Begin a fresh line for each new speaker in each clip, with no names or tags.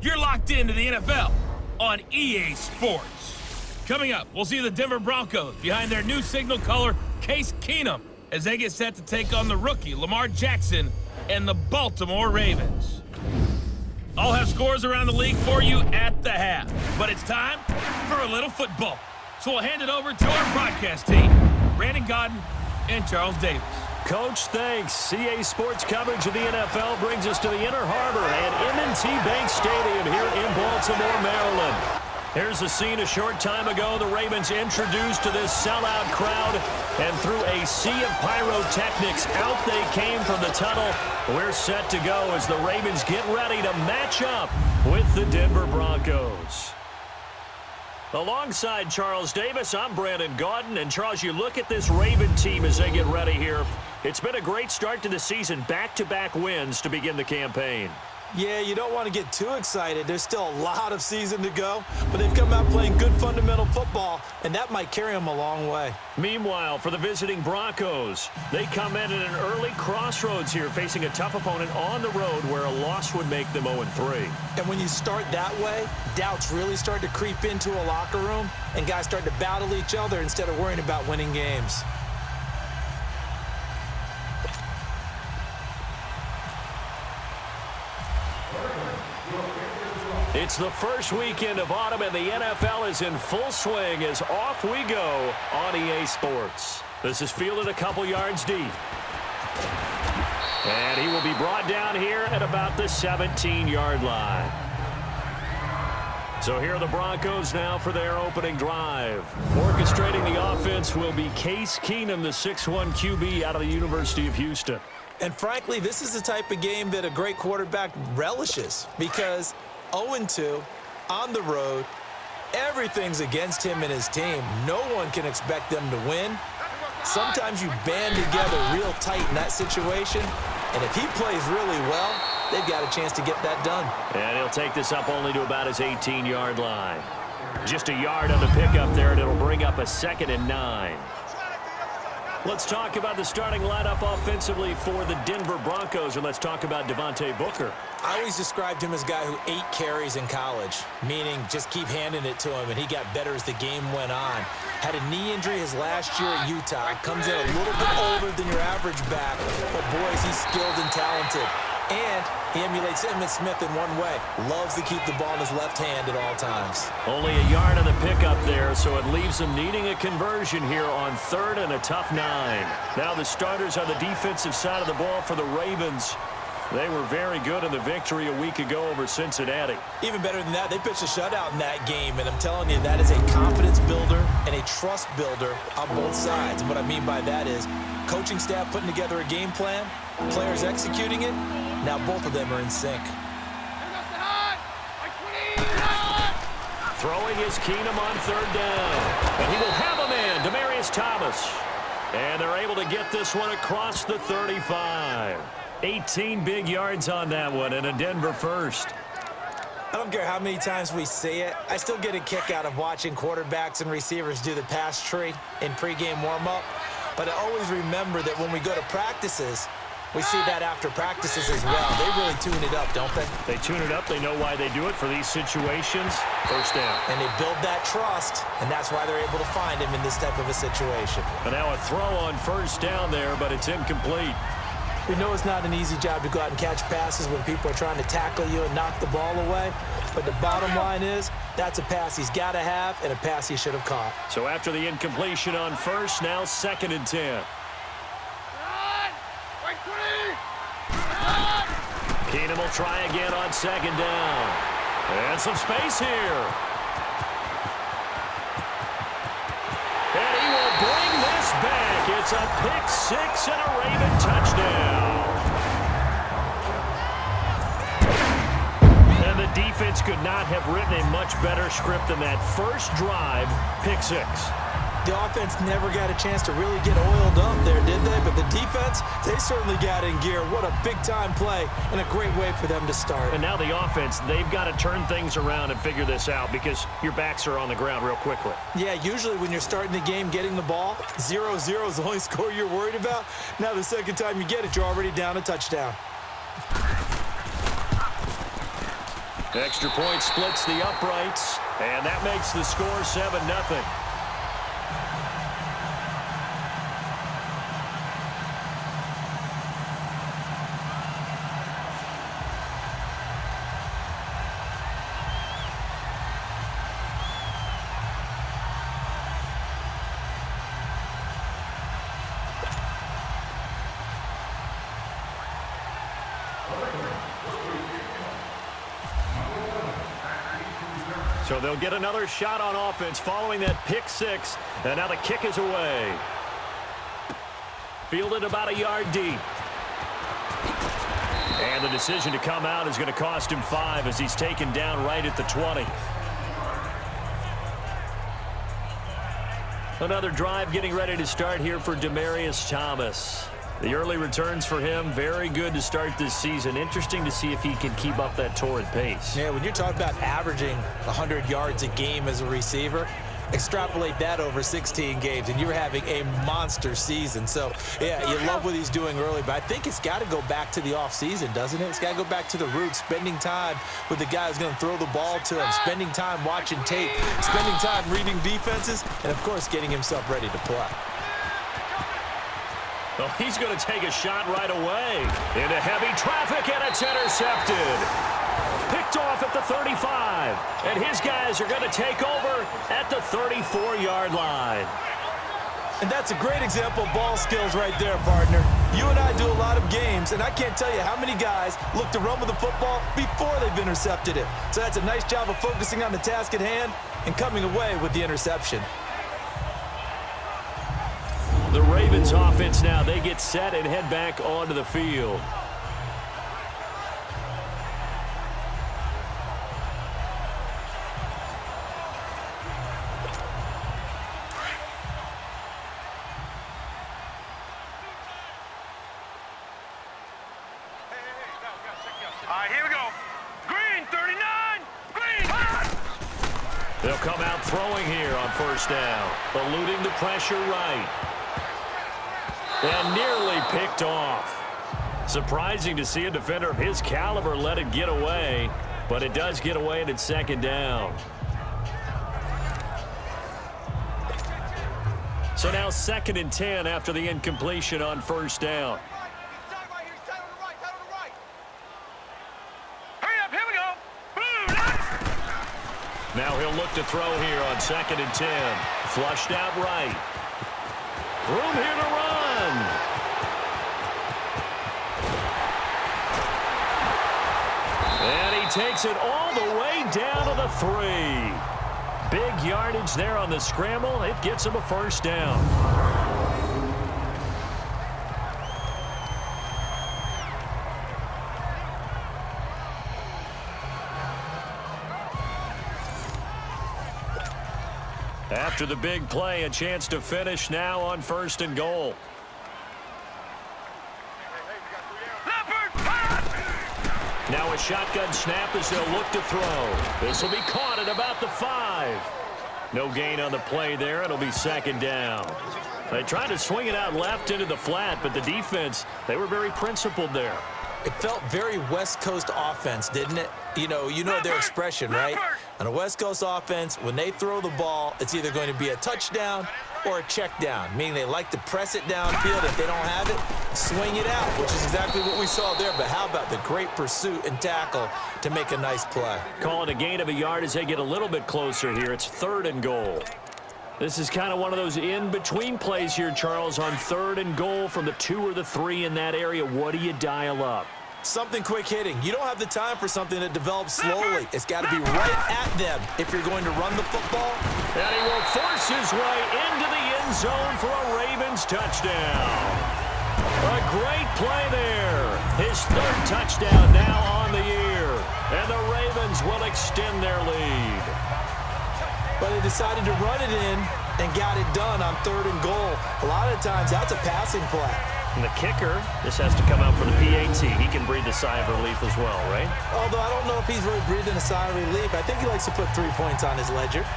You're locked into the NFL on EA Sports. Coming up, we'll see the Denver Broncos behind their new signal caller, Case Keenum, as they get set to take on the rookie, Lamar Jackson, and the Baltimore Ravens. I'll have scores around the league for you at the half, but it's time for a little football. So we'll hand it over to our broadcast team, Brandon Godden and Charles Davis.
Coach, thanks. CA Sports coverage of the NFL brings us to the Inner Harbor at M&T Bank Stadium here in Baltimore, Maryland. Here's the scene a short time ago. The Ravens introduced to this sellout crowd, and through a sea of pyrotechnics, out they came from the tunnel. We're set to go as the Ravens get ready to match up with the Denver Broncos. Alongside Charles Davis, I'm Brandon Godden. And Charles, you look at this Raven team as they get ready here. It's been a great start to the season, back-to-back wins to begin the campaign.
Yeah, you don't want to get too excited. There's still a lot of season to go, but they've come out playing good fundamental football, and that might carry them a long way.
Meanwhile, for the visiting Broncos, they come in at an early crossroads here, facing a tough opponent on the road where a loss would make them 0-3.
And when you start that way, doubts really start to creep into a locker room, and guys start to battle each other instead of worrying about winning games.
It's the first weekend of autumn, and the NFL is in full swing as off we go on EA Sports. This is fielded a couple yards deep. And he will be brought down here at about the 17-yard line. So here are the Broncos now for their opening drive. Orchestrating the offense will be Case Keenum, the 6'1 QB out of the University of Houston.
And frankly, this is the type of game that a great quarterback relishes because 0-2 on the road, everything's against him and his team. No one can expect them to win. Sometimes you band together real tight in that situation, and if he plays really well, they've got a chance to get that done.
And he'll take this up only to about his 18-yard line. Just a yard on the pickup there, and it'll bring up a 2nd and 9. Let's talk about the starting lineup offensively for the Denver Broncos, and let's talk about Devontae Booker.
I always described him as a guy who ate carries in college, meaning just keep handing it to him, and he got better as the game went on. Had a knee injury his last year at Utah. Comes in a little bit older than your average back, but boy, is he skilled and talented. And he emulates Emmitt Smith in one way. Loves to keep the ball in his left hand at all times.
Only a yard on the pickup there, so it leaves them needing a conversion here on 3rd and a tough 9. Now the starters on the defensive side of the ball for the Ravens. They were very good in the victory a week ago over Cincinnati.
Even better than that, they pitched a shutout in that game, and I'm telling you, that is a confidence builder and a trust builder on both sides. And what I mean by that is coaching staff putting together a game plan, players executing it. Now both of them are in sync.
Throwing is Keenum on 3rd down. And he will have a man, Demaryius Thomas. And they're able to get this one across the 35. 18 big yards on that one, and a Denver first.
I don't care how many times we say it, I still get a kick out of watching quarterbacks and receivers do the pass tree in pregame warm-up. But I always remember that when we go to practices, we see that after practices as well. They really tune it up, don't they?
They tune it up. They know why they do it for these situations. First down.
And they build that trust, and that's why they're able to find him in this type of a situation.
And now a throw on 1st down there, but it's incomplete.
We know it's not an easy job to go out and catch passes when people are trying to tackle you and knock the ball away. But the bottom line is, that's a pass he's got to have and a pass he should have caught.
So after the incompletion on 1st, now 2nd and 10. Keenum will try again on 2nd down. And some space here. And he will bring this back. It's a pick 6 and a Raven touchdown. And the defense could not have written a much better script than that first drive, pick 6.
The offense never got a chance to really get oiled up there, did they? But the defense, they certainly got in gear. What a big-time play and a great way for them to start.
And now the offense, they've got to turn things around and figure this out because your backs are on the ground real quickly.
Yeah, usually when you're starting the game getting the ball, 0-0 is the only score you're worried about. Now the second time you get it, you're already down a touchdown.
Extra point splits the uprights, and that makes the score 7-0. So they'll get another shot on offense following that pick six. And now the kick is away. Fielded about a yard deep. And the decision to come out is going to cost him 5 as he's taken down right at the 20. Another drive getting ready to start here for Demaryius Thomas. The early returns for him, very good to start this season. Interesting to see if he can keep up that torrid pace.
Yeah, when you're talking about averaging 100 yards a game as a receiver, extrapolate that over 16 games, and you're having a monster season. So, yeah, you love what he's doing early, but I think it's got to go back to the offseason, doesn't it? It's got to go back to the roots, spending time with the guy who's going to throw the ball to him, spending time watching tape, spending time reading defenses, and, of course, getting himself ready to play.
Well, he's going to take a shot right away into heavy traffic, and it's intercepted. Picked off at the 35, and his guys are going to take over at the 34-yard line.
And that's a great example of ball skills right there, partner. You and I do a lot of games, and I can't tell you how many guys look to run with the football before they've intercepted it. So that's a nice job of focusing on the task at hand and coming away with the interception.
The Ravens offense now, they get set and head back onto the field.
All right, here we go. Green, 39. Green.
They'll come out throwing here on first down, eluding the pressure right. And nearly picked off. Surprising to see a defender of his caliber let it get away, but it does get away and it's second down. So now 2nd and 10 after the incompletion on first down.
Hurry up, here we go. Boom.
Now he'll look to throw here on 2nd and 10. Flushed out right. Room here to run. And he takes it all the way down to the 3. Big yardage there on the scramble. It gets him a first down. After the big play, a chance to finish now on 1st and goal. Now a shotgun snap as they'll look to throw. This will be caught at about the 5. No gain on the play there. It'll be 2nd down. They tried to swing it out left into the flat, but the defense, they were very principled there.
It felt very West Coast offense, didn't it? You know their expression, right? On a West Coast offense, when they throw the ball, it's either going to be a touchdown or a check down, meaning they like to press it downfield. If they don't have it, swing it out, which is exactly what we saw there. But how about the great pursuit and tackle to make a nice play?
Call it a gain of a yard as they get a little bit closer here. It's 3rd and goal. This is kind of one of those in-between plays here, Charles, on 3rd and goal from the 2 or the 3 in that area. What do you dial up?
Something quick hitting. You don't have the time for something that develops slowly. It's got to be right at them if you're going to run the football.
And he will force his way into the end zone for a Ravens touchdown. A great play there. His 3rd touchdown now on the year. And the Ravens will extend their lead.
But they decided to run it in and got it done on 3rd and goal. A lot of times that's a passing play.
And the kicker, this has to come out for the PAT. He can breathe a sigh of relief as well, right?
Although I don't know if he's really breathing a sigh of relief. I think he likes to put 3 points on his ledger.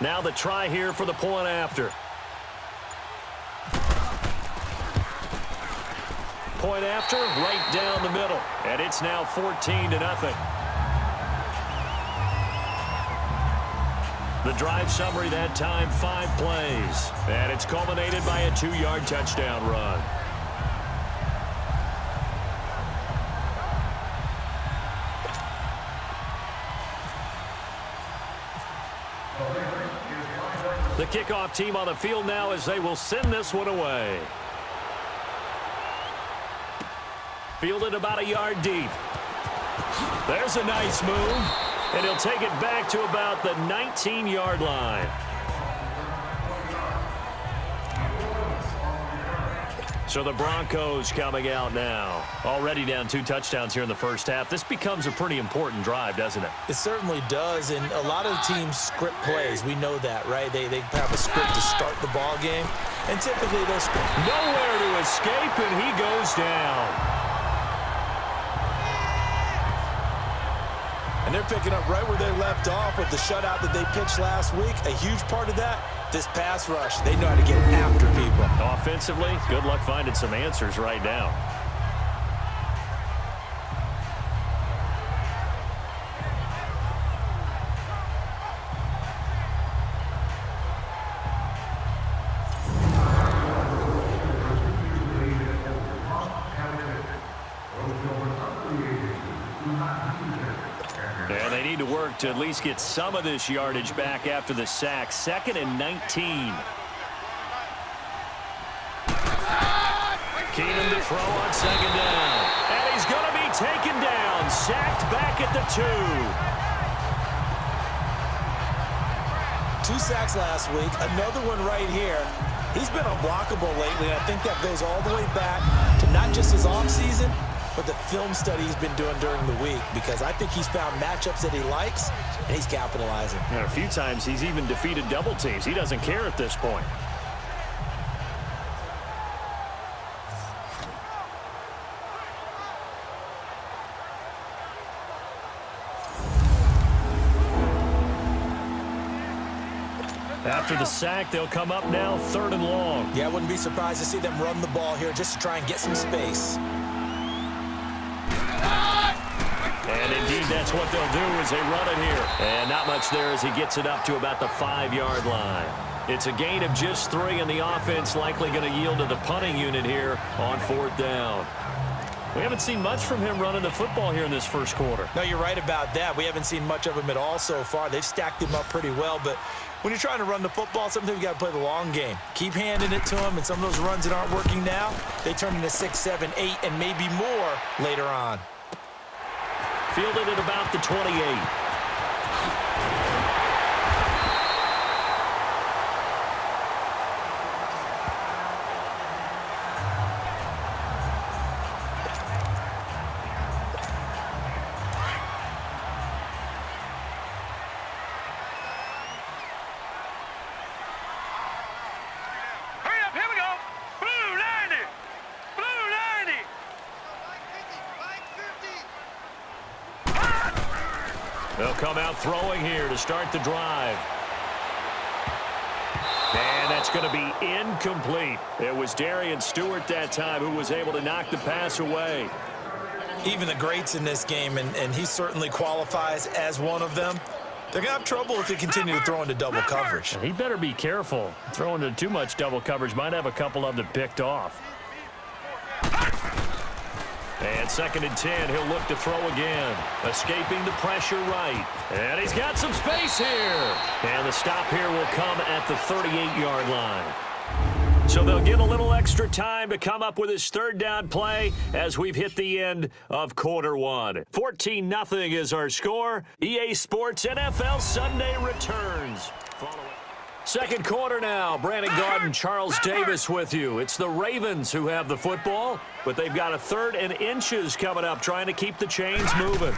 Now the try here for the point after. Point after, right down the middle. And it's now 14-0. The drive summary that time, 5 plays. And it's culminated by a 2-yard touchdown run. The kickoff team on the field now as they will send this one away. Fielded about a yard deep. There's a nice move. And he'll take it back to about the 19-yard line. So the Broncos coming out now. Already down 2 touchdowns here in the first half. This becomes a pretty important drive, doesn't it?
It certainly does, and a lot of teams script plays. We know that, right? They have a script to start the ball game, and typically those
nowhere to escape, and he goes down.
And they're picking up right where they left off with the shutout that they pitched last week. A huge part of that, this pass rush. They know how to get after people.
Offensively, good luck finding some answers right now. And they need to work to at least get some of this yardage back after the sack. 2nd and 19. Keenum to throw on 2nd down. And he's going to be taken down. Sacked back at the 2.
2 sacks last week. Another one right here. He's been unblockable lately, and I think that goes all the way back to not just his offseason, but the film study he's been doing during the week, because I think he's found matchups that he likes, and he's capitalizing.
And a few times he's even defeated double teams. He doesn't care at this point. After the sack, they'll come up now 3rd and long.
Yeah, I wouldn't be surprised to see them run the ball here just to try and get some space.
And indeed, that's what they'll do as they run it here. And not much there as he gets it up to about the 5-yard line. It's a gain of just 3, and the offense likely going to yield to the punting unit here on 4th down. We haven't seen much from him running the football here in this first quarter.
No, you're right about that. We haven't seen much of him at all so far. They've stacked him up pretty well, but when you're trying to run the football, sometimes you got to play the long game. Keep handing it to him, and some of those runs that aren't working now, they turn into 6, 7, 8, and maybe more later on.
Fielded at about the 28. They'll come out throwing here to start the drive. And that's going to be incomplete. It was Darian Stewart that time who was able to knock the pass away.
Even the greats in this game, and he certainly qualifies as one of them, they're going to have trouble if they continue to throw into double coverage.
He better be careful. Throwing into too much double coverage might have a couple of them picked off. And 2nd and 10, he'll look to throw again. Escaping the pressure right. And he's got some space here. And the stop here will come at the 38-yard line. So they'll get a little extra time to come up with his 3rd down play as we've hit the end of quarter 1. 14-0 is our score. EA Sports NFL Sunday returns. Second quarter now. Brandon Gaudin, Charles Davis with you. It's the Ravens who have the football, but they've got a 3rd and inches coming up, trying to keep the chains moving.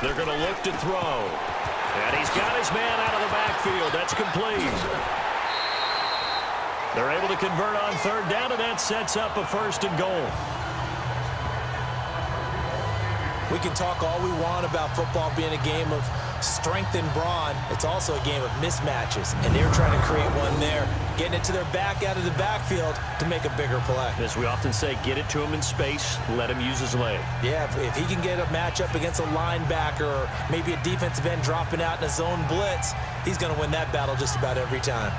They're going to look to throw. And he's got his man out of the backfield. That's complete. They're able to convert on 3rd down, and that sets up a 1st and goal.
We can talk all we want about football being a game of strength and brawn. It's also a game of mismatches, and they're trying to create one there, getting it to their back out of the backfield to make a bigger play.
As we often say, get it to him in space, let him use his leg.
Yeah, if he can get a matchup against a linebacker or maybe a defensive end dropping out in a zone blitz, he's going to win that battle just about every time.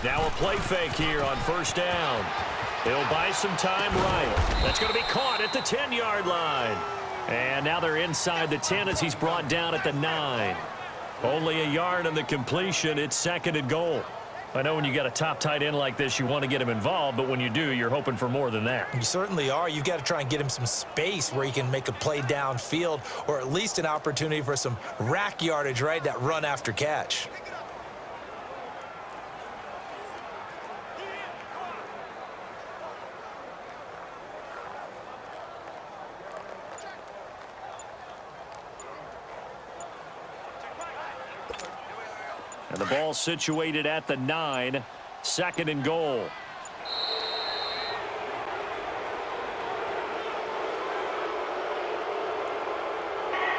Now a play fake here on first down. He'll buy some time right. That's going to be caught at the 10-yard line. And now they're inside the 10 as he's brought down at the 9. Only a yard on the completion. It's second and goal. I know when you got a top tight end like this, you want to get him involved, but when you do, you're hoping for more than that.
You certainly are. You've got to try and get him some space where he can make a play downfield or at least an opportunity for some rack yardage, right? That run after catch.
And the ball situated at the 9, second and goal.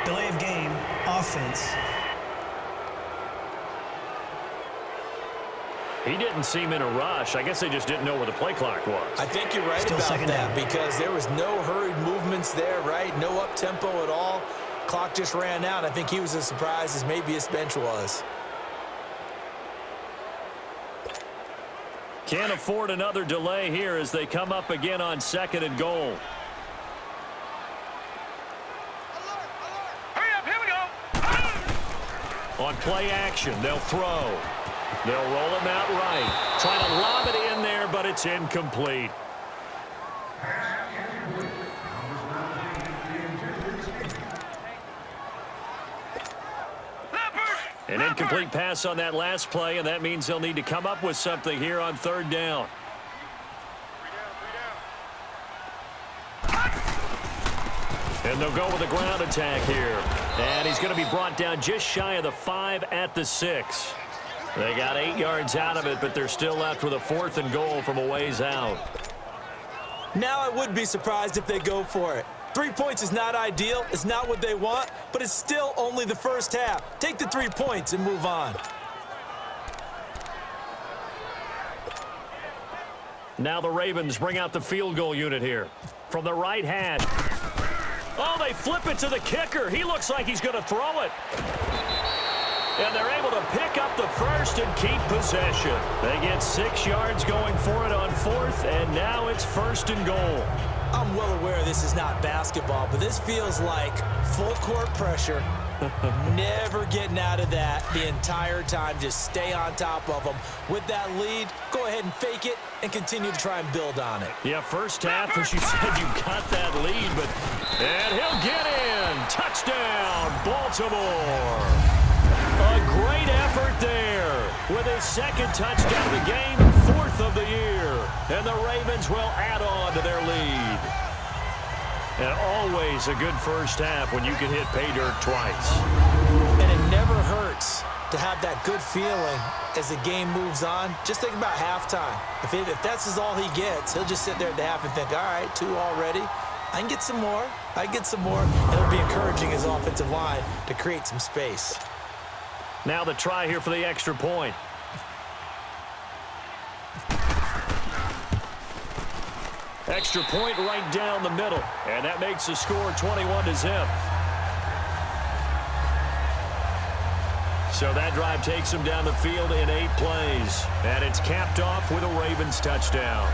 Delay of game, offense.
He didn't seem in a rush. I guess they just didn't know where the play clock was.
I think you're right about that because there was no hurried movements there, right? No up-tempo at all. Clock just ran out. I think he was as surprised as maybe his bench was.
Can't afford another delay here as they come up again on second and goal.
Hurry up, here we go.
On play action, they'll throw. They'll roll him out right. Trying to lob it in there, but it's incomplete. An incomplete pass on that last play, and that means they'll need to come up with something here on third down. And they'll go with a ground attack here. And he's going to be brought down just shy of the 5 at the 6. They got 8 yards out of it, but they're still left with a 4th and goal from a ways out.
Now I would be surprised if they go for it. 3 points is not ideal. It's not what they want, but it's still only the first half. Take the 3 points and move on.
Now the Ravens bring out the field goal unit here. From the right hash. Oh, they flip it to the kicker. He looks like he's going to throw it. And they're able to pick up the first and keep possession. They get 6 yards going for it on 4th, and now it's 1st and goal.
I'm well aware this is not basketball, but this feels like full court pressure. Never getting out of that the entire time. Just stay on top of them. With that lead, go ahead and fake it and continue to try and build on it.
Yeah, first half, as you said, you got that lead, but... And he'll get in. Touchdown, Baltimore. A great effort there with his 2nd touchdown of the game, 4th of the year. And the Ravens will add on to their lead. And always a good first half when you can hit pay dirt twice.
And it never hurts to have that good feeling as the game moves on. Just think about halftime. If that's all he gets, he'll just sit there at the half and think, all right, 2 already. I can get some more. I can get some more. And it'll be encouraging his offensive line to create some space.
Now the try here for the extra point. Extra point right down the middle. And that makes the score 21-0. So that drive takes them down the field in 8 plays. And it's capped off with a Ravens touchdown.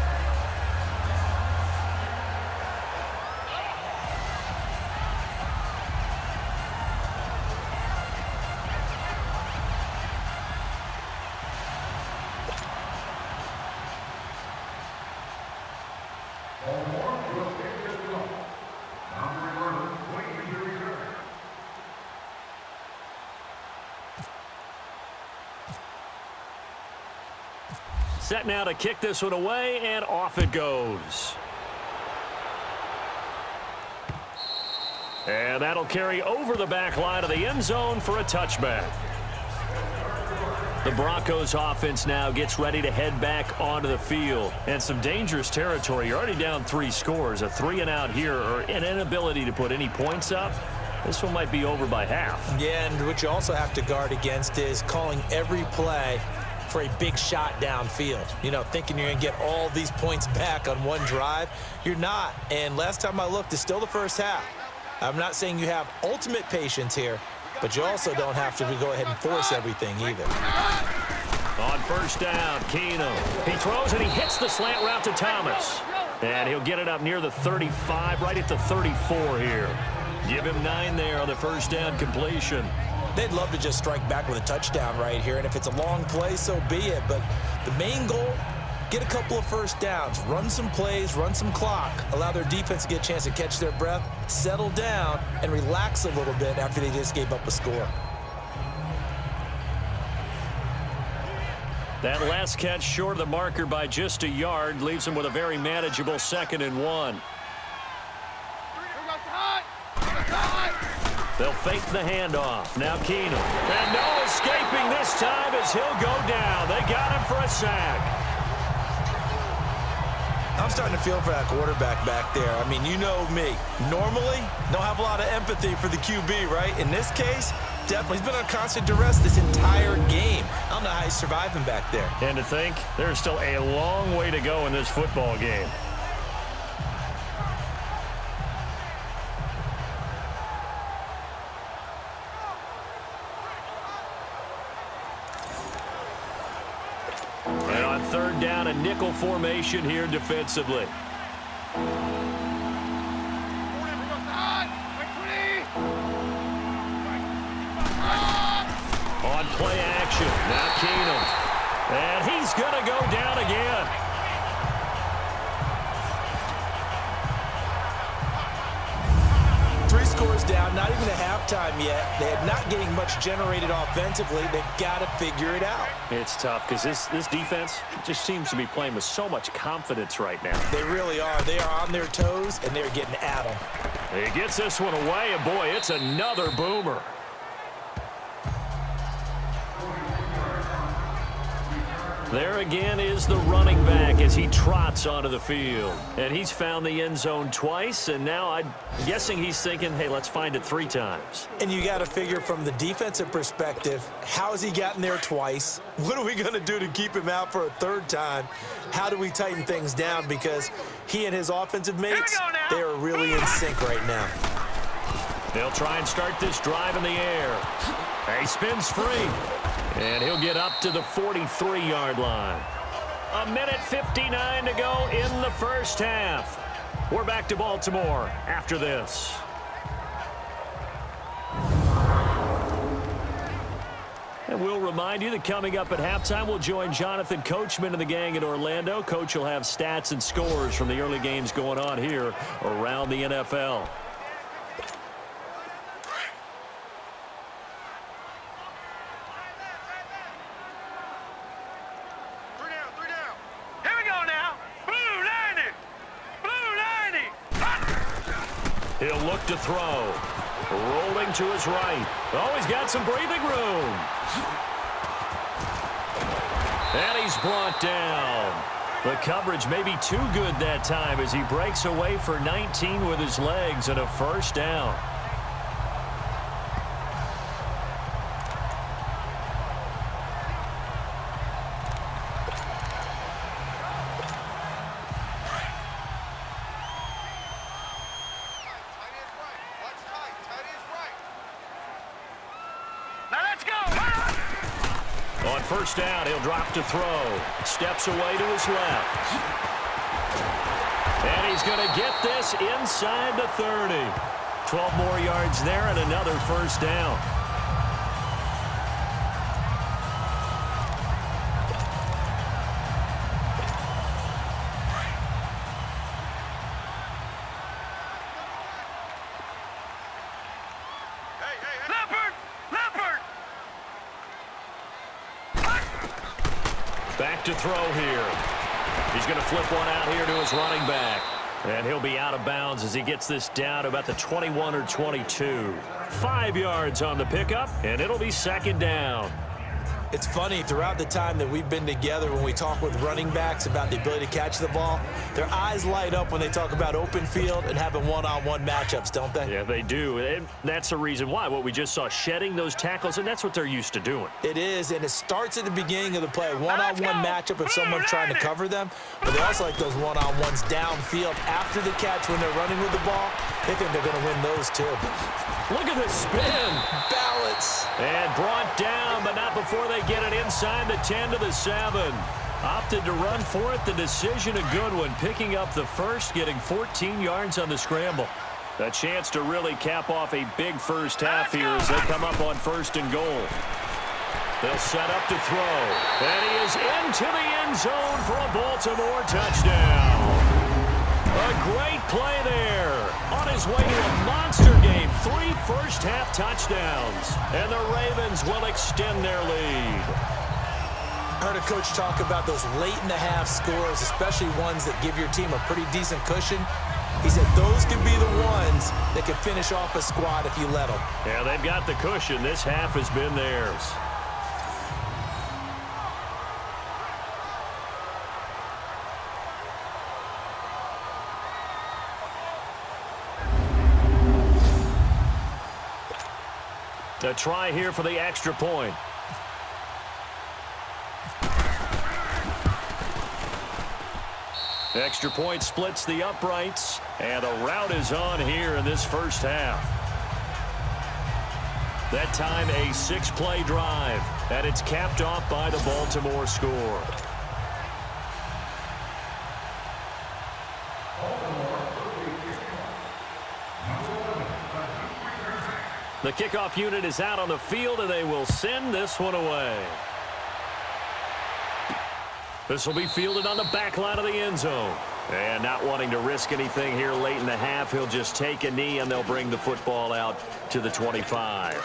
Set now to kick this one away, and off it goes. And that'll carry over the back line of the end zone for a touchback. The Broncos offense now gets ready to head back onto the field. And some dangerous territory. You're already down 3 scores. A 3-and-out here, or an inability to put any points up. This one might be over by half.
Yeah, and what you also have to guard against is calling every play for a big shot downfield. You know, thinking you're going to get all these points back on one drive. You're not. And last time I looked, it's still the first half. I'm not saying you have ultimate patience here, but you also don't have to go ahead and force everything either.
On first down, Keenum. He throws and he hits the slant route to Thomas. And he'll get it up near the 35, right at the 34 here. Give him 9 there on the first down completion.
They'd love to just strike back with a touchdown right here, and if it's a long play, so be it. But the main goal, get a couple of first downs, run some plays, run some clock, allow their defense to get a chance to catch their breath, settle down, and relax a little bit after they just gave up a score.
That last catch short of the marker by just a yard leaves them with a very manageable 2nd and 1. They'll fake the handoff. Now Keenum. And no escaping this time as he'll go down. They got him for a sack.
I'm starting to feel for that quarterback back there. I mean, you know me. Normally, don't have a lot of empathy for the QB, right? In this case, definitely. He's been on constant duress this entire game. I don't know how he's surviving back there.
And to think, there's still a long way to go in this football game. And on 3rd down, a nickel formation here defensively. On play action, now Keenum. And he's going to go down again.
Three scores down, not even at halftime yet. They're not getting much generated offensively. They've got to figure it out.
It's tough because this defense just seems to be playing with so much confidence right now.
They really are. They are on their toes, and they're getting at them.
He gets this one away, and boy, it's another boomer. There again is the running back as he trots onto the field. And he's found the end zone twice, and now I'm guessing he's thinking, hey, let's find it 3 times.
And you got to figure from the defensive perspective, how has he gotten there twice? What are we going to do to keep him out for a 3rd time? How do we tighten things down? Because he and his offensive mates, they are really in sync right now.
They'll try and start this drive in the air. He spins free. And he'll get up to the 43-yard line. 1:59 to go in the first half. We're back to Baltimore after this. And we'll remind you that coming up at halftime, we'll join Jonathan Coachman and the gang in Orlando. Coach will have stats and scores from the early games going on here around the NFL. He'll look to throw. Rolling to his right. Oh, he's got some breathing room. And he's brought down. The coverage may be too good that time as he breaks away for 19 with his legs and a first down. On first down, he'll drop to throw. Steps away to his left. And he's going to get this inside the 30. 12 more yards there and another first down. back to throw here. He's going to flip one out here to his running back. And he'll be out of bounds as he gets this down about the 21 or 22. 5 yards on the pickup, and it'll be second down.
It's funny, throughout the time that we've been together, when we talk with running backs about the ability to catch the ball, their eyes light up when they talk about open field and having one-on-one matchups, don't they?
Yeah, they do. And that's the reason why. What we just saw, shedding those tackles, and that's what they're used to doing.
It is, and it starts at the beginning of the play. One-on-one matchup if someone's trying to cover them, but they also like those one-on-ones downfield after the catch when they're running with the ball. They think they're going to win those too.
Look at the spin.
Balance.
And brought down, but not before they get it inside the 10 to the 7. Opted to run for it. The decision a good one. Picking up the first, getting 14 yards on the scramble. A chance to really cap off a big first half here as they come up on 1st and goal. They'll set up to throw. And he is into the end zone for a Baltimore touchdown. A great play there. On his way to a monster game. 3 first-half touchdowns. And the Ravens will extend their lead.
I heard a coach talk about those late-in-the-half scores, especially ones that give your team a pretty decent cushion. He said those could be the ones that can finish off a squad if you let them.
Yeah, they've got the cushion. This half has been theirs. A try here for the extra point. Extra point splits the uprights, and the route is on here in this first half. That time a 6-play drive, and it's capped off by the Baltimore score. The kickoff unit is out on the field, and they will send this one away. This will be fielded on the back line of the end zone. And not wanting to risk anything here late in the half, he'll just take a knee, and they'll bring the football out to the 25.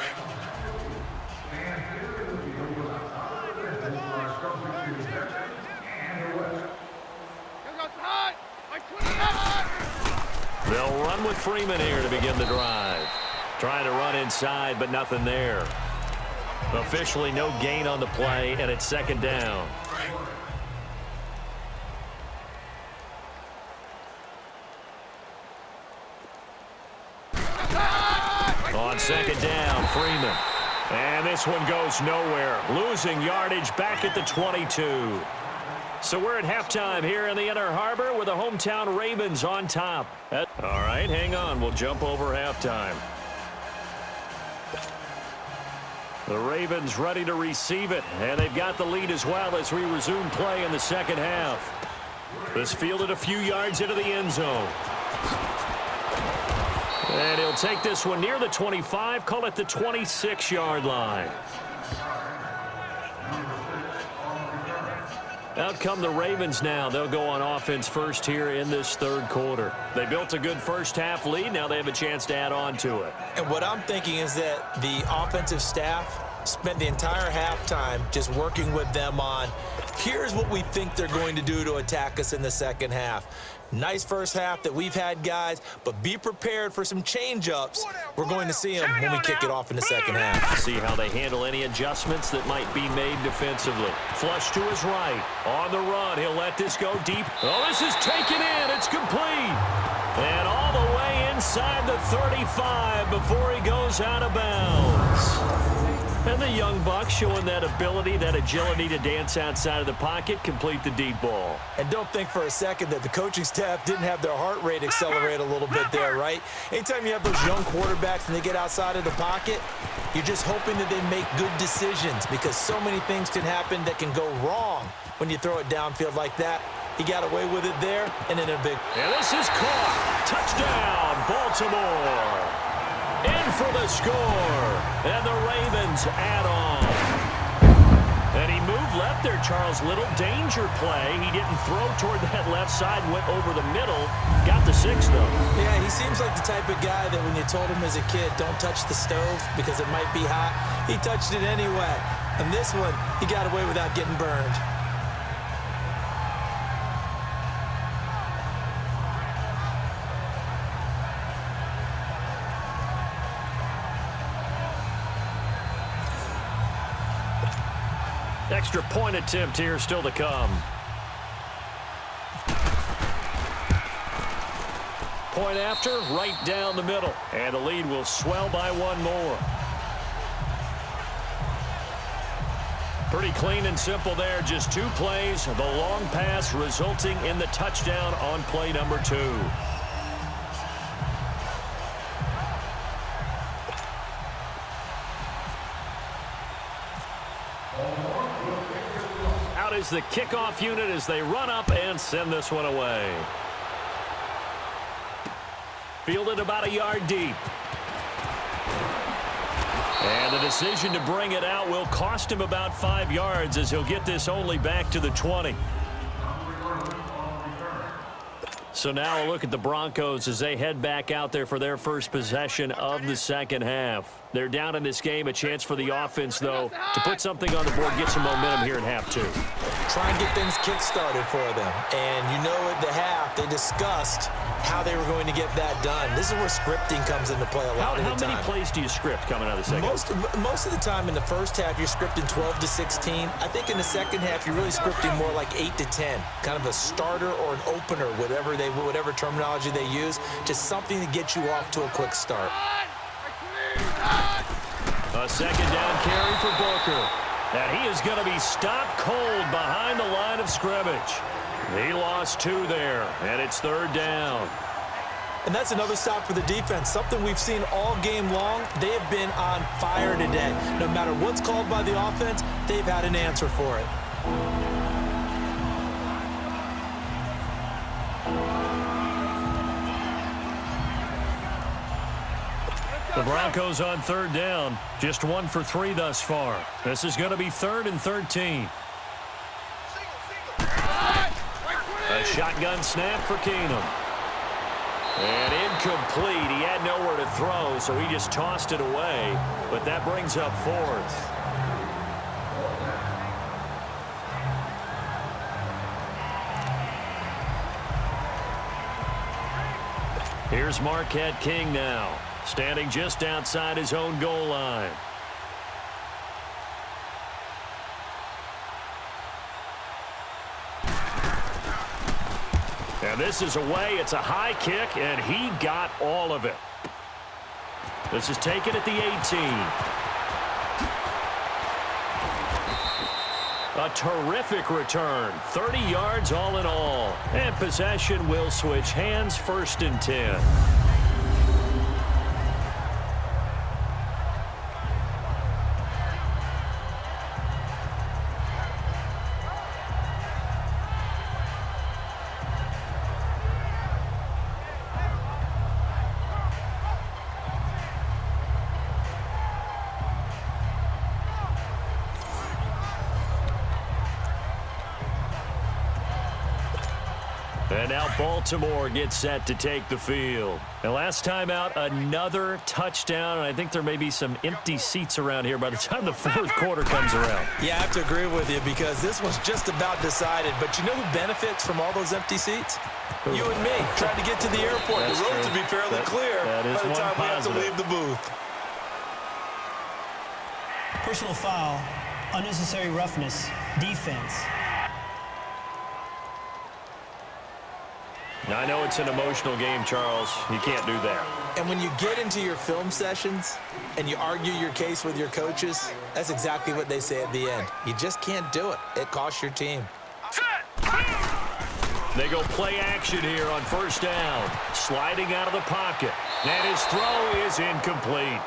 They'll run with Freeman here to begin the drive. Trying to run inside, but nothing there. Officially no gain on the play, and it's second down. On second down, Freeman. And this one goes nowhere. Losing yardage back at the 22. So we're at halftime here in the Inner Harbor with the hometown Ravens on top. All right, hang on. We'll jump over halftime. The Ravens ready to receive it, and they've got the lead as well as we resume play in the second half. This fielded a few yards into the end zone. And he'll take this one near the 25, call it the 26-yard line. Out come the Ravens now. They'll go on offense first here in this third quarter. They built a good first-half lead. Now they have a chance to add on to it.
And what I'm thinking is that the offensive staff spent the entire halftime just working with them on, here's what we think they're going to do to attack us in the second half. Nice first half that we've had, guys, but be prepared for some change-ups. We're going to see them when we kick it off in the second half.
See how they handle any adjustments that might be made defensively. Flush to his right. On the run, he'll let this go deep. Oh, this is taken in. It's complete. And all the way inside the 35 before he goes out of bounds. And the young buck showing that ability, that agility to dance outside of the pocket, complete the deep ball.
And don't think for a second that the coaching staff didn't have their heart rate accelerate a little bit there, right? Anytime you have those young quarterbacks and they get outside of the pocket, you're just hoping that they make good decisions because so many things can happen that can go wrong when you throw it downfield like that. He got away with it there and in a big...
And this is caught. Touchdown, Baltimore. In for the score, and the Ravens add on. And he moved left there, Charles. Little danger play. He didn't throw toward that left side, went over the middle. Got the 6, though.
Yeah, he seems like the type of guy that when you told him as a kid, don't touch the stove because it might be hot, he touched it anyway. And this one, he got away without getting burned.
extra point attempt here still to come. Point after, right down the middle. And the lead will swell by one more. Pretty clean and simple there. Just 2 plays. The long pass resulting in the touchdown on play number 2. Out is the kickoff unit as they run up and send this one away. Fielded about a yard deep. And the decision to bring it out will cost him about 5 yards as he'll get this only back to the 20. So now a look at the Broncos as they head back out there for their first possession of the second half. They're down in this game. A chance for the offense, though, to put something on the board, get some momentum here in half 2.
Try and get things kick-started for them. And you know at the half, they discussed how they were going to get that done. This is where scripting comes into play a lot of the time.
How many plays do you script coming out of the second?
Most of the time in the first half, you're scripting 12 to 16. I think in the second half, you're really scripting more like 8 to 10. Kind of a starter or an opener, whatever terminology they use. Just something to get you off to a quick start.
A second down carry for Booker. And he is going to be stopped cold behind the line of scrimmage. He lost 2 there, and it's third down.
And that's another stop for the defense, something we've seen all game long. They have been on fire today. No matter what's called by the offense, they've had an answer for it.
The Broncos on third down, just 1 for 3 thus far. This is going to be 3rd and 13. A shotgun snap for Keenum. And incomplete. He had nowhere to throw, so he just tossed it away. But that brings up 4th. Here's Marquette King now, standing just outside his own goal line. And this is away. It's a high kick, and he got all of it. This is taken at the 18. A terrific return. 30 yards all in all. And possession will switch hands, 1st and 10. And now Baltimore gets set to take the field. And last time out, another touchdown. And I think there may be some empty seats around here by the time the 4th quarter comes around.
Yeah, I have to agree with you because this one's just about decided. But you know who benefits from all those empty seats? You and me, trying to get to the airport.
That's
the roads
true.
will be fairly clear
that is
by the time we have to
positive.
leave the booth.
Personal foul, unnecessary roughness, defense.
Now, I know it's an emotional game, Charles. You can't do that.
And when you get into your film sessions and you argue your case with your coaches, that's exactly what they say at the end. You just can't do it. It costs your team.
They go play action here on 1st down. Sliding out of the pocket. And his throw is incomplete.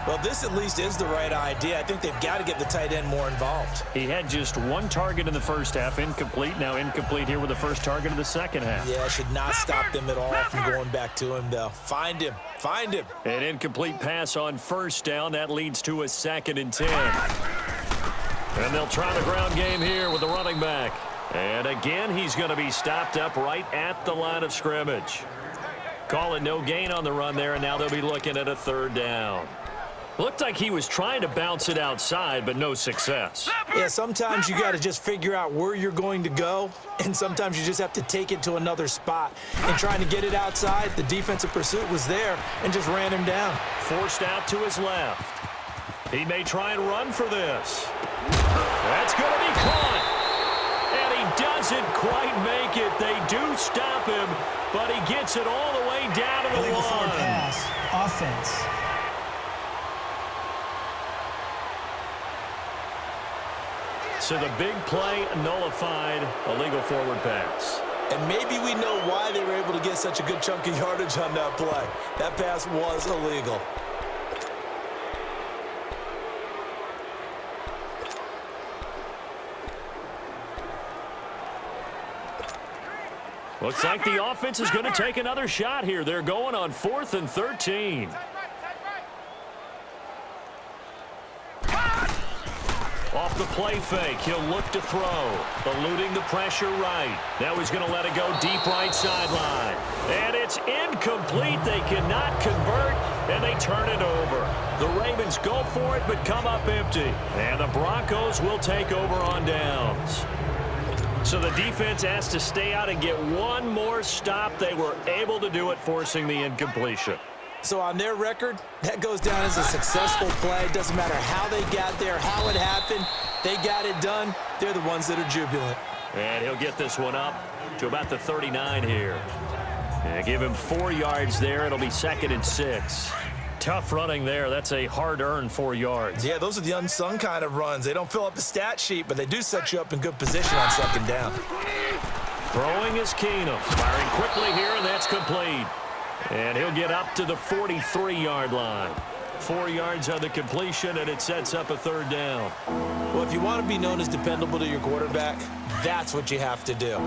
Well, this at least is the right idea. I think they've got to get the tight end more involved.
He had just 1 target in the first half, incomplete. Now incomplete here with the first target of the second half.
Yeah, should not stop them at all from going back to him, though. Find him. Find him.
An incomplete pass on 1st down. That leads to a 2nd and 10. And they'll try the ground game here with the running back. And again, he's going to be stopped up right at the line of scrimmage. Calling no gain on the run there, and now they'll be looking at a 3rd down. Looked like he was trying to bounce it outside, but no success.
Yeah, sometimes you got to just figure out where you're going to go, and sometimes you just have to take it to another spot. And trying to get it outside, the defensive pursuit was there and just ran him down.
Forced out to his left. He may try and run for this. That's going to be caught. And he doesn't quite make it. They do stop him, but he gets it all the way down to the
Illegal forward
line.
pass. Offense.
So the big play nullified, a legal forward pass.
And maybe we know why they were able to get such a good chunk of yardage on that play. That pass was illegal.
Looks like the offense is going to take another shot here. They're going on 4th and 13. Off the play fake, he'll look to throw. Eluding the pressure right. Now he's going to let it go deep right sideline. And it's incomplete. They cannot convert, and they turn it over. The Ravens go for it, but come up empty. And the Broncos will take over on downs. So the defense has to stay out and get one more stop. They were able to do it, forcing the incompletion.
So on their record, that goes down as a successful play. Doesn't matter how they got there, how it happened. They got it done. They're the ones that are jubilant.
And he'll get this one up to about the 39 here. And give him 4 yards there. It'll be 2nd and 6. Tough running there. That's a hard-earned 4 yards.
Yeah, those are the unsung kind of runs. They don't fill up the stat sheet, but they do set you up in good position on 2nd down.
Throwing is Keenum. Firing quickly here, and that's complete. And he'll get up to the 43-yard line. 4 yards on the completion, and it sets up a 3rd down.
Well, if you want to be known as dependable to your quarterback, that's what you have to do.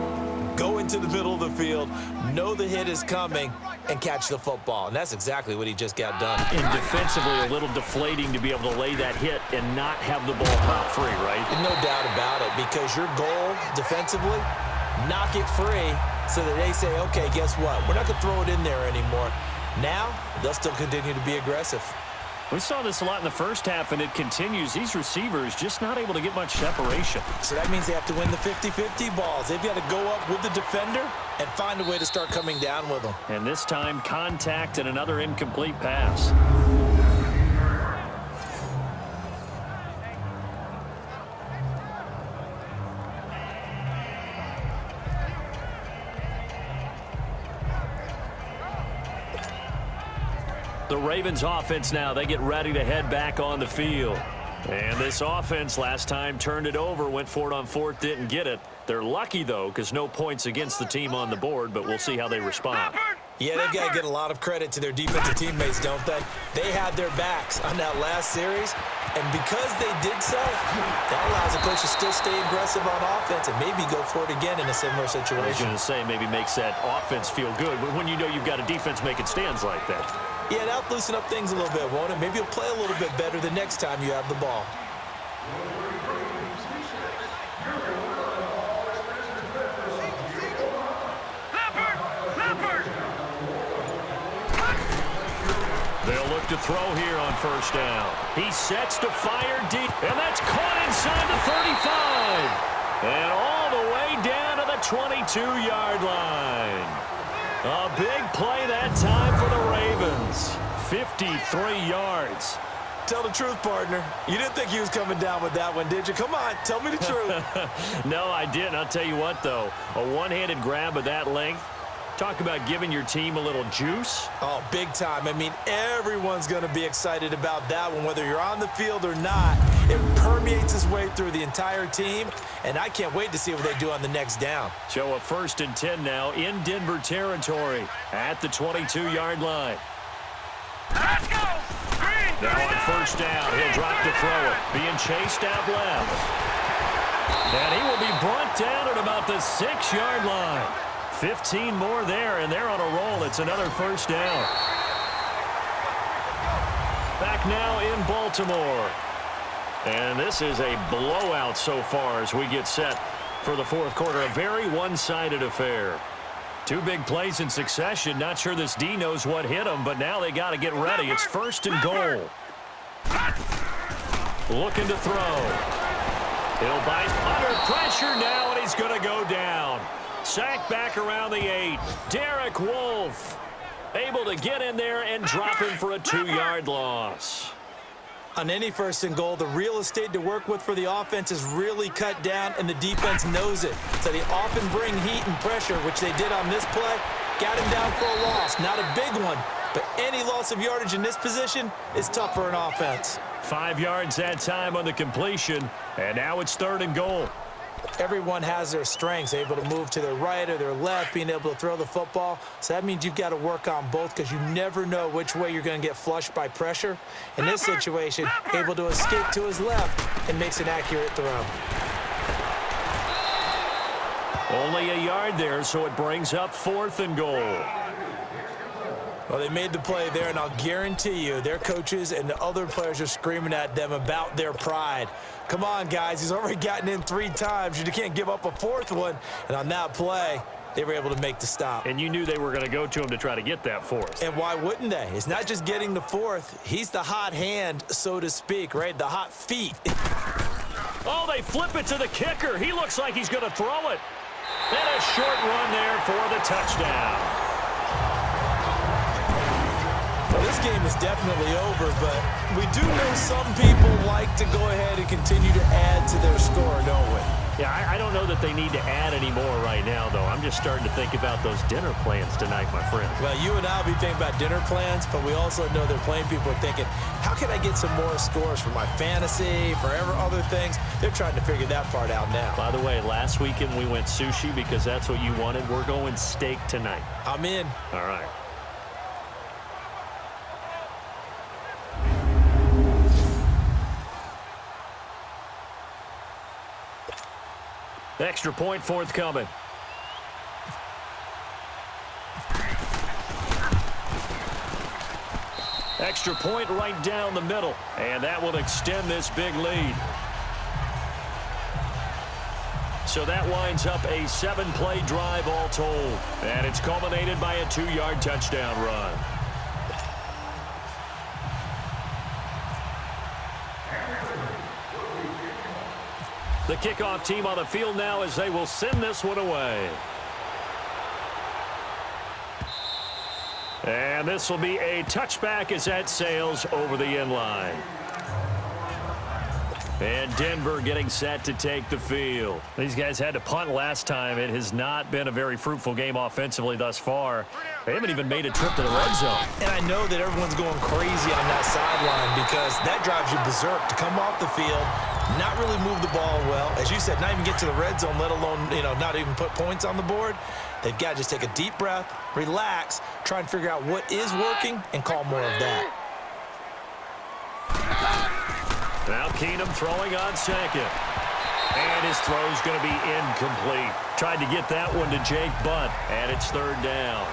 Go into the middle of the field, know the hit is coming, and catch the football. And that's exactly what he just got done.
And defensively, a little deflating to be able to lay that hit and not have the ball pop free, right?
No doubt about it, because your goal defensively, knock it free so that they say, okay, guess what? We're not going to throw it in there anymore. Now, they'll still continue to be aggressive.
We saw this a lot in the first half, and it continues. These receivers just not able to get much separation.
So that means they have to win the 50-50 balls. They've got to go up with the defender and find a way to start coming down with them.
And this time, contact and another incomplete pass. The Ravens offense now, they get ready to head back on the field. And this offense last time turned it over, went for it on 4th, didn't get it. They're lucky, though, because no points against the team on the board, but we'll see how they respond.
Yeah, they've got to get a lot of credit to their defensive teammates, don't they? They had their backs on that last series, and because they did so, that allows the coach to still stay aggressive on offense and maybe go for it again in a similar situation.
I was going to say maybe makes that offense feel good when you know you've got a defense making stands like that.
Yeah, that'll loosen up things a little bit, won't it? Maybe you'll play a little bit better the next time you have the ball. They'll look to throw here on 1st down. He sets to fire deep, and that's caught inside the 35. And all the way down to the 22-yard line. A big play that time for the Ravens. 53 yards. Tell the truth, partner. You didn't think he was coming down with that one, did you? Come on, tell me the truth.
No, I didn't. I'll tell you what, though. A one-handed grab of that length. Talk about giving your team a little juice.
Oh, big time. I mean, everyone's going to be excited about that one, whether you're on the field or not. It permeates its way through the entire team, and I can't wait to see what they do on the next down.
So a 1st and 10 now in Denver territory at the 22-yard line.
Let's go! Green,
Now on 1st down, he'll drop to throw it. Being chased out left. And he will be brought down at about the 6-yard line. 15 more there, and they're on a roll. It's another 1st down. Back now in Baltimore. And this is a blowout so far as we get set for the 4th quarter. A very one-sided affair. 2 big plays in succession. Not sure this D knows what hit him, but now they got to get ready. It's 1st and goal. Looking to throw. He'll bite under pressure now, and he's going to go down. Sacked back around the 8. Derek Wolfe able to get in there and drop him for a 2-yard loss.
On any first and goal, the real estate to work with for the offense is really cut down, and the defense knows it. So they often bring heat and pressure, which they did on this play. Got him down for a loss. Not a big one, but any loss of yardage in this position is tough for an offense.
5 yards that time on the completion, and now it's 3rd and goal.
Everyone has their strengths, able to move to their right or their left, being able to throw the football. So that means you've got to work on both because you never know which way you're going to get flushed by pressure. In this situation, able to escape to his left and makes an accurate throw.
Only a yard there, so it brings up 4th and goal.
Well, they made the play there, and I'll guarantee you their coaches and the other players are screaming at them about their pride. Come on, guys. He's already gotten in 3 times. You can't give up a 4th one. And on that play, they were able to make the stop.
And you knew they were going to go to him to try to get that 4th.
And why wouldn't they? It's not just getting the 4th. He's the hot hand, so to speak, right? The hot feet.
Oh, they flip it to the kicker. He looks like he's going to throw it. And a short run there for the touchdown.
Well, this game is definitely over, but we do know some people like to go ahead and continue to add to their score, don't we?
Yeah, I don't know that they need to add any more right now, though. I'm just starting to think about those dinner plans tonight, my friend.
Well, you and I will be thinking about dinner plans, but we also know they're playing people are thinking, how can I get some more scores for my fantasy, for other things? They're trying to figure that part out now.
By the way, last weekend we went sushi because that's what you wanted. We're going steak tonight.
I'm in.
All right. Extra point forthcoming. Extra point right down the middle, and that will extend this big lead. So that winds up a 7-play drive all told, and it's culminated by a 2-yard touchdown run. The kickoff team on the field now as they will send this one away. And this will be a touchback as that sails over the end line. And Denver getting set to take the field. These guys had to punt last time. It has not been a very fruitful game offensively thus far. They haven't even made a trip to the red zone.
And I know that everyone's going crazy on that sideline because that drives you berserk to come off the field, not really move the ball well. As you said, not even get to the red zone, let alone, not even put points on the board. They've got to just take a deep breath, relax, try and figure out what is working, and call more of that.
Now Keenum throwing on second. And his throw's going to be incomplete. Tried to get that one to Jake Butt, and it's 3rd down.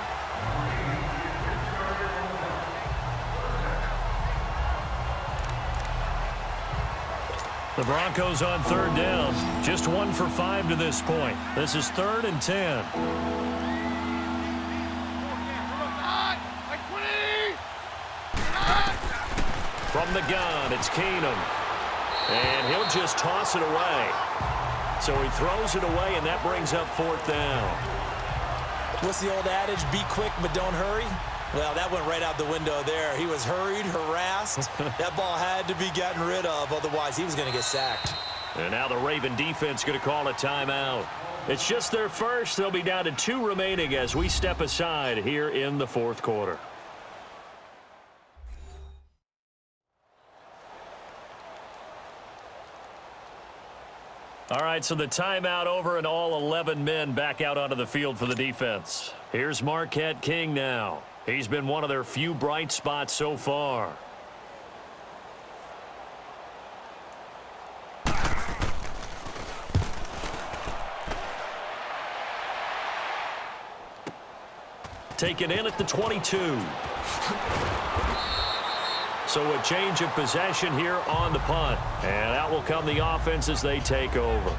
The Broncos on 3rd down. Just 1 for 5 to this point. This is 3rd and 10. From the gun, it's Keenum. And he'll just toss it away. So he throws it away, and that brings up 4th down.
What's the old adage? Be quick, but don't hurry. Well, that went right out the window there. He was hurried, harassed. That ball had to be gotten rid of, otherwise he was going to get sacked.
And now the Raven defense going to call a timeout. It's just their first. They'll be down to 2 remaining as we step aside here in the 4th quarter. All right, so the timeout over and all 11 men back out onto the field for the defense. Here's Marquette King now. He's been one of their few bright spots so far. Taken in at the 22. So a change of possession here on the punt. And out will come the offense as they take over.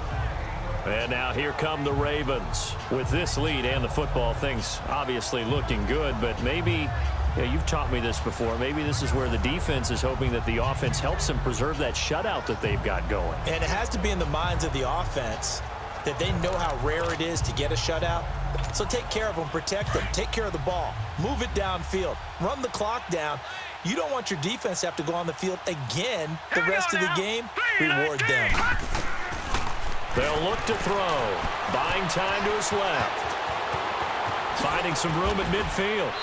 And now here come the Ravens. With this lead and the football, things obviously looking good, but maybe, you've taught me this before, maybe this is where the defense is hoping that the offense helps them preserve that shutout that they've got going.
And it has to be in the minds of the offense that they know how rare it is to get a shutout. So take care of them, protect them, take care of the ball, move it downfield, run the clock down, You don't want your defense to have to go on the field again the rest of the game. Reward them.
They'll look to throw. Buying time to his left. Finding some room at midfield.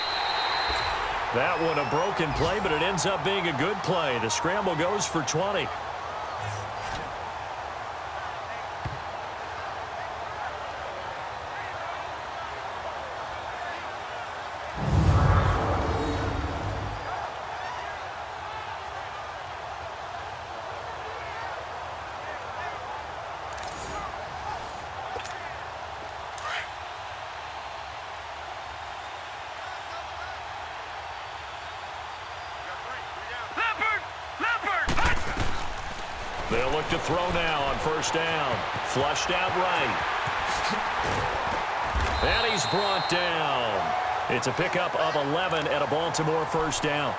That one a broken play, but it ends up being a good play. The scramble goes for 20. They'll look to throw now on first down. Flushed out right. And he's brought down. It's a pickup of 11 at a Baltimore first down.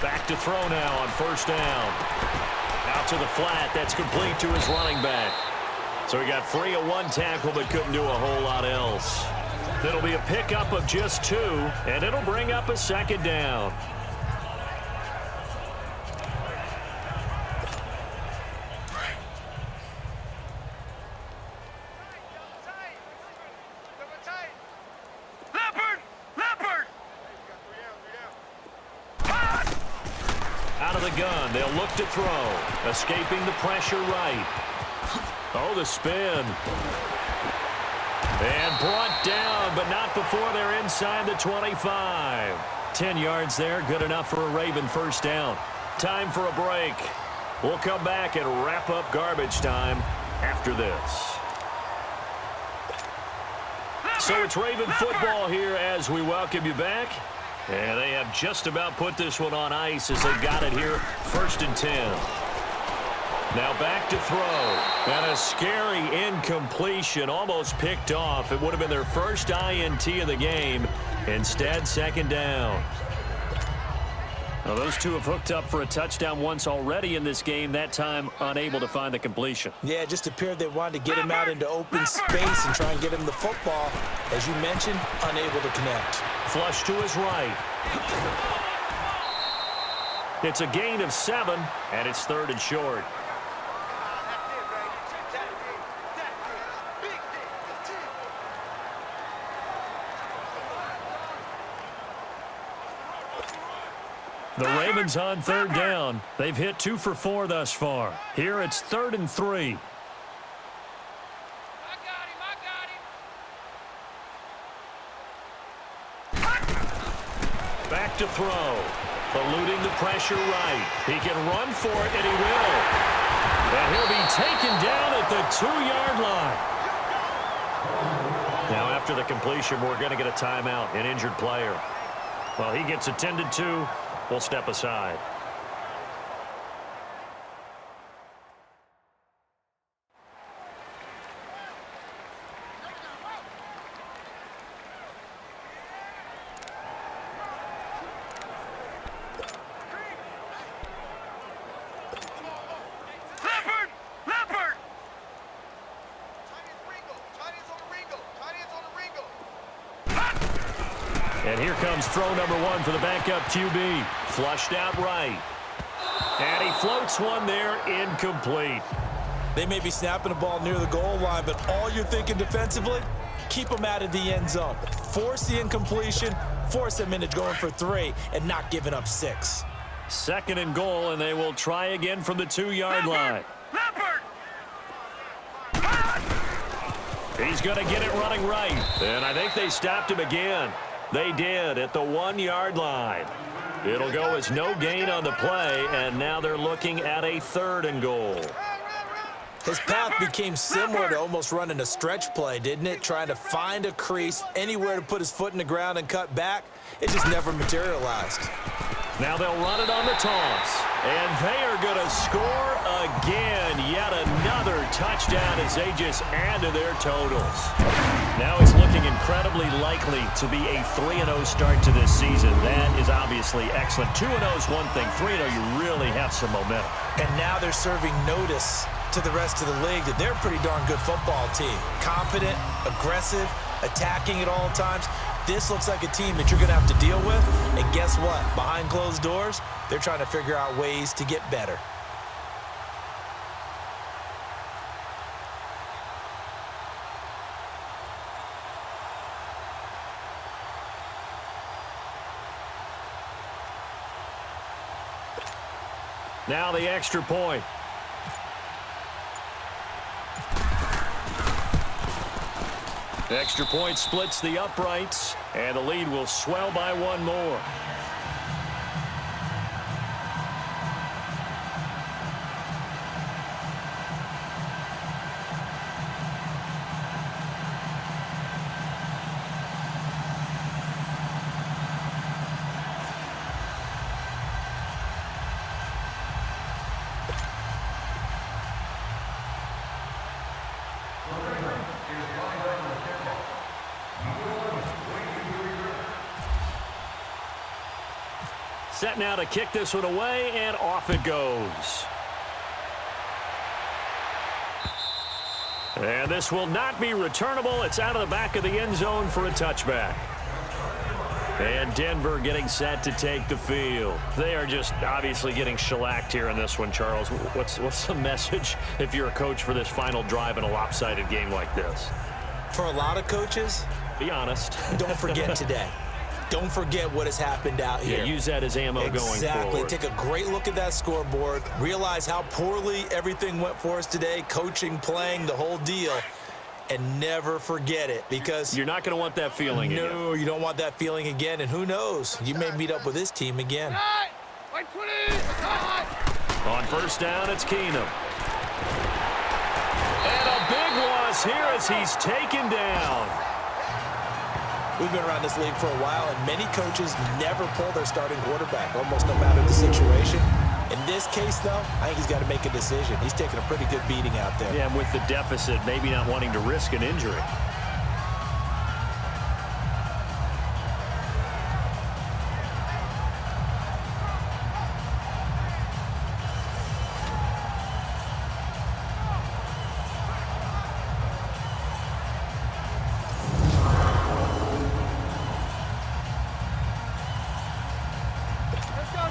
Back to throw now on first down. Out to the flat. That's complete to his running back. So he got free of one tackle but couldn't do a whole lot else. It'll be a pickup of just 2, and it'll bring up a second down. Out of the gun, they'll look to throw. Escaping the pressure right. Oh, the spin. And brought down, but not before they're inside the 25. 10 yards there, good enough for a Raven first down. Time for a break. We'll come back and wrap up garbage time after this. So it's Raven football here as we welcome you back. And they have just about put this one on ice as they got it here, 1st and 10. Now back to throw. And a scary incompletion, almost picked off. It would have been their first INT of the game. Instead, second down. Now those two have hooked up for a touchdown once already in this game, that time unable to find the completion.
Yeah, it just appeared they wanted to get him out into open space and try and get him the football. As you mentioned, unable to connect.
Flush to his right. It's a gain of 7, and it's 3rd and short. The Ravens on 3rd down. They've hit 2 for 4 thus far. Here it's 3rd and 3. Back to throw. Eluding the pressure right. He can run for it, and he will. And he'll be taken down at the 2-yard line. Now after the completion, we're going to get a timeout, an injured player. Well, he gets attended to. We'll step aside. And here comes throw number 1 for the backup QB. Flushed out right. And he floats one there, incomplete.
They may be snapping the ball near the goal line, but all you're thinking defensively, keep them out of the end zone. Force the incompletion, force them into going for 3, and not giving up 6.
2nd and goal, and they will try again from the 2-yard line. He's going to get it running right. And I think they stopped him again. They did at the 1-yard line. It'll go as no gain on the play, and now they're looking at a 3rd and goal.
His path became similar to almost running a stretch play, didn't it? Trying to find a crease, anywhere to put his foot in the ground and cut back. It just never materialized.
Now they'll run it on the toss. And they are going to score again. Yet another touchdown as they just add to their totals. Now it's looking incredibly likely to be a 3-0 start to this season. That is obviously excellent. 2-0 is one thing. 3-0, you really have some momentum.
And now they're serving notice to the rest of the league that they're a pretty darn good football team. Confident, aggressive, attacking at all times. This looks like a team that you're going to have to deal with. And guess what? Behind closed doors, they're trying to figure out ways to get better.
Now the extra point. The extra point splits the uprights, and the lead will swell by one more. Set now to kick this one away, and off it goes. And this will not be returnable. It's out of the back of the end zone for a touchback. And Denver getting set to take the field. They are just obviously getting shellacked here in this one, Charles. What's the message if you're a coach for this final drive in a lopsided game like this?
For a lot of coaches,
be honest.
Don't forget today. Don't forget what has happened out here.
Yeah, use that as ammo going forward.
Exactly. Take a great look at that scoreboard. Realize how poorly everything went for us today. Coaching, playing, the whole deal. And never forget it, because
you're not going to want that feeling again.
No, you don't want that feeling again. And who knows? You may meet up with this team again.
On first down, it's Keenum. And a big loss here as he's taken down.
We've been around this league for a while, and many coaches never pull their starting quarterback, almost no matter the situation. In this case, though, I think he's got to make a decision. He's taking a pretty good beating out there.
Yeah, and with the deficit, maybe not wanting to risk an injury.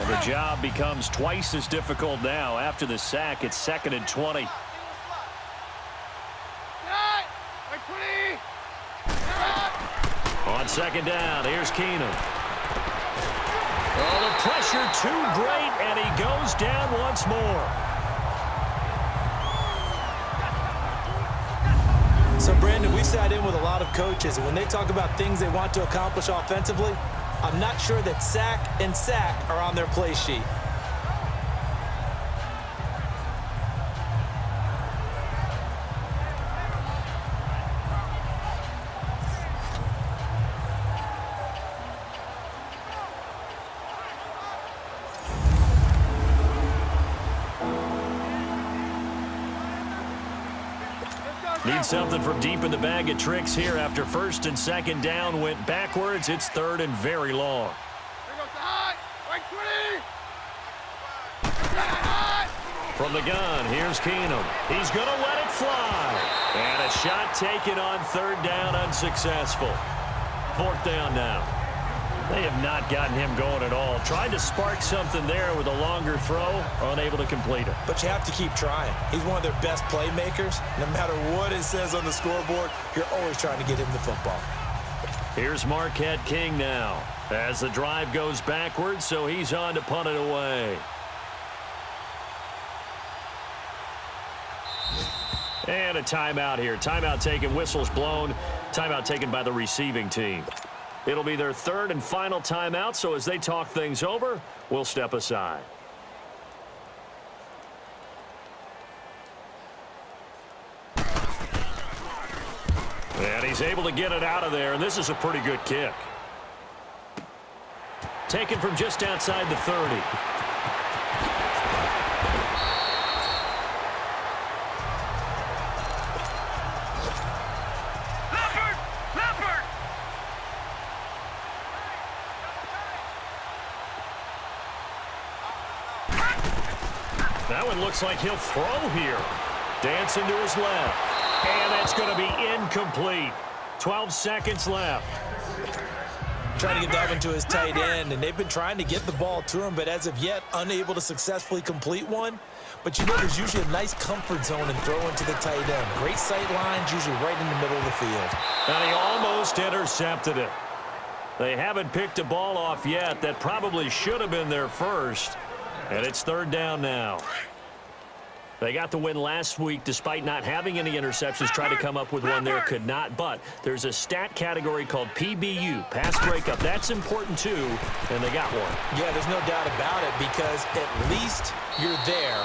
The job becomes twice as difficult now. After the sack, it's 2nd and 20. On second down, here's Keenum. Oh, the pressure too great, and he goes down once more.
So, Brandon, we've sat in with a lot of coaches, and when they talk about things they want to accomplish offensively, I'm not sure that sack and sack are on their play sheet.
Need something from deep in the bag of tricks here after first and second down went backwards. It's 3rd and very long. From the gun, here's Keenum. He's going to let it fly. And a shot taken on 3rd down, unsuccessful. 4th down now. They have not gotten him going at all. Tried to spark something there with a longer throw, unable to complete it.
But you have to keep trying. He's one of their best playmakers. No matter what it says on the scoreboard, you're always trying to get him the football.
Here's Marquette King now as the drive goes backwards, so he's on to punt it away. And a timeout here. Timeout taken, whistles blown. Timeout taken by the receiving team. It'll be their 3rd and final timeout, so as they talk things over, we'll step aside. And he's able to get it out of there, and this is a pretty good kick. Taken from just outside the 30. That one looks like he'll throw here. Dancing to his left. And that's going to be incomplete. 12 seconds left.
Trying to get that one to his tight end, and they've been trying to get the ball to him, but as of yet, unable to successfully complete one. But you know, there's usually a nice comfort zone in throwing to the tight end. Great sight lines, usually right in the middle of the field.
And he almost intercepted it. They haven't picked a ball off yet. That probably should have been their first. And it's third down now. They got the win last week despite not having any interceptions. Tried to come up with one there, could not. But there's a stat category called PBU, pass breakup. That's important too, and they got one.
Yeah, there's no doubt about it, because at least you're there,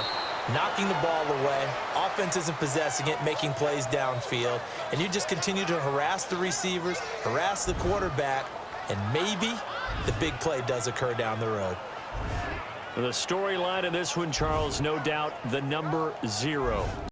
knocking the ball away. Offense isn't possessing it, making plays downfield. And you just continue to harass the receivers, harass the quarterback, and maybe the big play does occur down the road.
The storyline of this one, Charles, no doubt the number 0.